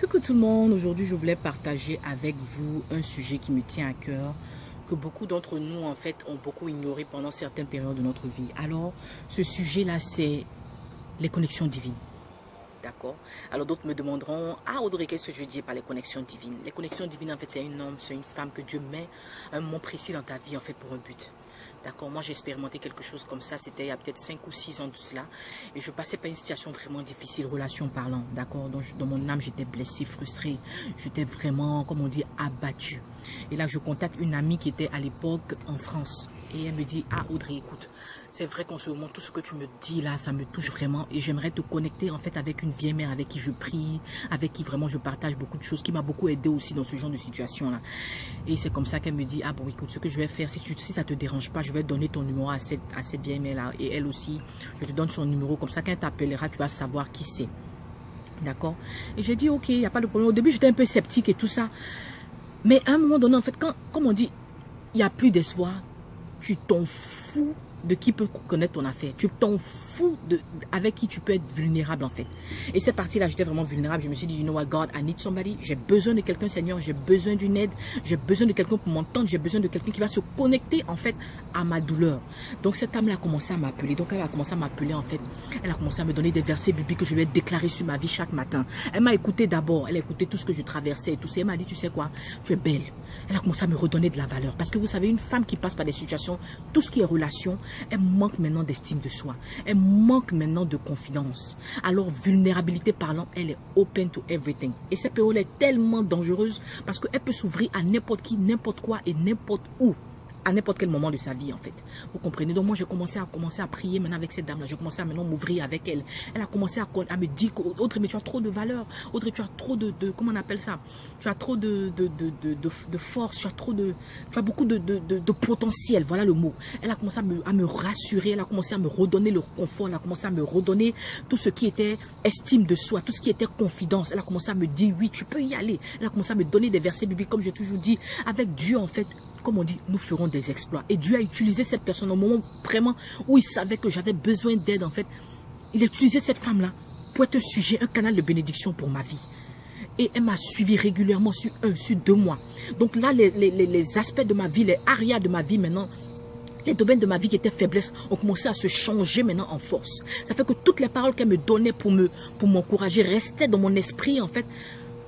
Coucou tout le monde, aujourd'hui je voulais partager avec vous un sujet qui me tient à cœur, que beaucoup d'entre nous en fait ont beaucoup ignoré pendant certaines périodes de notre vie. Alors ce sujet là c'est les connexions divines. D'accord. Alors d'autres me demanderont, ah Audrey, qu'est-ce que je dis par les connexions divines? Les connexions divines en fait c'est un homme, c'est une femme que Dieu met à un moment précis dans ta vie en fait pour un but. D'accord, moi j'ai expérimenté quelque chose comme ça, c'était il y a peut-être 5 ou 6 ans de cela. Et je passais par une situation vraiment difficile, relation parlant, d'accord. Donc dans mon âme, j'étais blessée, frustrée. J'étais vraiment, comme on dit, abattue. Et là, je contacte une amie qui était à l'époque en France. Et elle me dit, ah Audrey, écoute, c'est vrai qu'en ce moment, tout ce que tu me dis là, ça me touche vraiment. Et j'aimerais te connecter en fait avec une vieille mère avec qui je prie, avec qui vraiment je partage beaucoup de choses, qui m'a beaucoup aidé aussi dans ce genre de situation là. Et c'est comme ça qu'elle me dit, ah bon écoute, ce que je vais faire, si ça te dérange pas, je vais donner ton numéro à cette vieille mère là. Et elle aussi, je te donne son numéro, comme ça quand elle t'appellera, tu vas savoir qui c'est. D'accord. Et j'ai dit, ok, il n'y a pas de problème. Au début, j'étais un peu sceptique et tout ça. Mais à un moment donné, en fait, comme on dit, il n'y a plus d'espoir, tu t'en fous de qui peut connaître ton affaire. Tu t'en fous avec qui tu peux être vulnérable en fait. Et cette partie-là, j'étais vraiment vulnérable. Je me suis dit, you know what, God, I need somebody. J'ai besoin de quelqu'un, Seigneur. J'ai besoin d'une aide. J'ai besoin de quelqu'un pour m'entendre. J'ai besoin de quelqu'un qui va se connecter en fait à ma douleur. Donc cette âme-là a commencé à m'appeler. Donc elle a commencé à m'appeler en fait. Elle a commencé à me donner des versets bibliques que je lui ai déclarés sur ma vie chaque matin. Elle m'a écouté d'abord. Elle a écouté tout ce que je traversais et tout ça. Elle m'a dit, tu sais quoi, tu es belle. Elle a commencé à me redonner de la valeur. Parce que vous savez, une femme qui passe par des situations, tout ce qui est relation, elle manque maintenant d'estime de soi. Elle manque maintenant de confiance. Alors, vulnérabilité parlant, elle est open to everything. Et cette période est tellement dangereuse parce qu'elle peut s'ouvrir à n'importe qui, n'importe quoi et n'importe où. À n'importe quel moment de sa vie en fait. Vous comprenez? Donc moi j'ai commencé à prier maintenant avec cette dame là. J'ai commencé à maintenant m'ouvrir avec elle. Elle a commencé à me dire qu'Audrey, mais tu as trop de valeur. Audrey, tu as trop de comment on appelle ça? Tu as trop de force. Tu as beaucoup de potentiel. Voilà le mot. Elle a commencé à me rassurer. Elle a commencé à me redonner le confort. Elle a commencé à me redonner tout ce qui était estime de soi. Tout ce qui était confidence. Elle a commencé à me dire oui, tu peux y aller. Elle a commencé à me donner des versets bibliques comme j'ai toujours dit. Avec Dieu en fait. Comme on dit, nous ferons des exploits. Et Dieu a utilisé cette personne au moment vraiment où il savait que j'avais besoin d'aide en fait. Il a utilisé cette femme-là pour être un sujet, un canal de bénédiction pour ma vie. Et elle m'a suivi régulièrement sur 2 mois. Donc là, les aspects de ma vie, les arias de ma vie maintenant, les domaines de ma vie qui étaient faiblesses ont commencé à se changer maintenant en force. Ça fait que toutes les paroles qu'elle me donnait pour m'encourager restaient dans mon esprit en fait.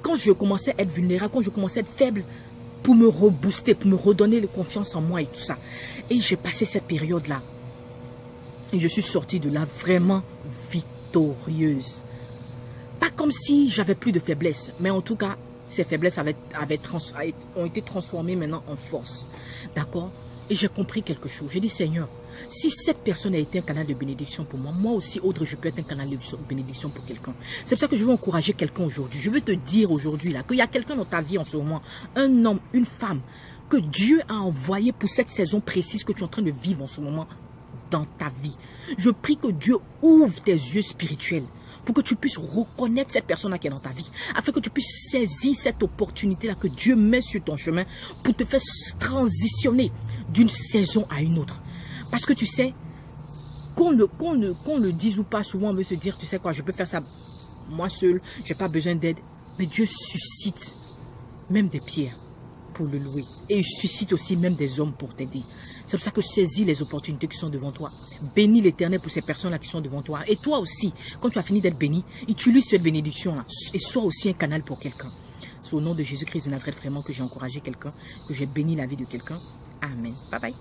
Quand je commençais à être vulnérable, quand je commençais à être faible, pour me rebooster, pour me redonner la confiance en moi et tout ça. Et j'ai passé cette période-là. Et je suis sortie de là vraiment victorieuse. Pas comme si j'avais plus de faiblesse, mais en tout cas, ces faiblesses ont été transformées maintenant en force. D'accord? Et j'ai compris quelque chose. J'ai dit, Seigneur, si cette personne a été un canal de bénédiction pour moi, moi aussi, Audrey, je peux être un canal de bénédiction pour quelqu'un. C'est pour ça que je veux encourager quelqu'un aujourd'hui. Je veux te dire aujourd'hui là qu'il y a quelqu'un dans ta vie en ce moment, un homme, une femme, que Dieu a envoyé pour cette saison précise que tu es en train de vivre en ce moment dans ta vie. Je prie que Dieu ouvre tes yeux spirituels pour que tu puisses reconnaître cette personne-là qui est dans ta vie, afin que tu puisses saisir cette opportunité-là que Dieu met sur ton chemin pour te faire transitionner d'une saison à une autre. Parce que tu sais, qu'on le dise ou pas, souvent on veut se dire, tu sais quoi, je peux faire ça moi seul, je n'ai pas besoin d'aide. Mais Dieu suscite même des pierres pour le louer. Et il suscite aussi même des hommes pour t'aider. C'est pour ça que saisis les opportunités qui sont devant toi. Bénis l'Éternel pour ces personnes-là qui sont devant toi. Et toi aussi, quand tu as fini d'être béni, utilise cette bénédiction-là. Et sois aussi un canal pour quelqu'un. C'est au nom de Jésus-Christ de Nazareth vraiment que j'ai encouragé quelqu'un, que j'ai béni la vie de quelqu'un. Amen. Bye bye.